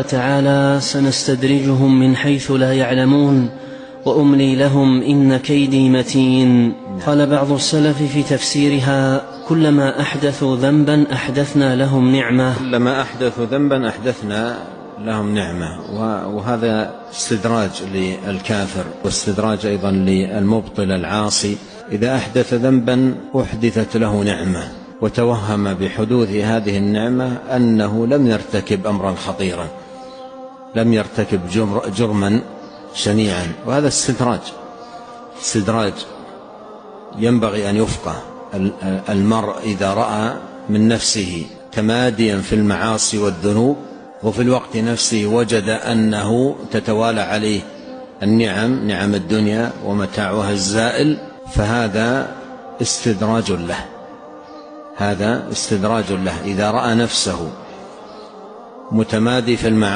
تعالى: سنستدرجهم من حيث لا يعلمون وأملي لهم إن كيدي متين. قال بعض السلف في تفسيرها: كلما أحدثوا ذنبا أحدثنا لهم نعمة. كلما أحدثوا ذنبا أحدثنا لهم نعمة. وهذا استدراج للكافر واستدراج أيضا للمبطل العاصي. إذا أحدث ذنبا أحدثت له نعمة، وتوهم بحدوث هذه النعمة أنه لم يرتكب أمرا خطيرا، لم يرتكب جرما شنيعا. وهذا استدراج ينبغي أن يفقه. المرء إذا رأى من نفسه تماديا في المعاصي والذنوب، وفي الوقت نفسه وجد أنه تتوالى عليه النعم، نعم الدنيا ومتاعها الزائل، فهذا استدراج له. هذا استدراج له. إذا رأى نفسه متمادي في المعاصي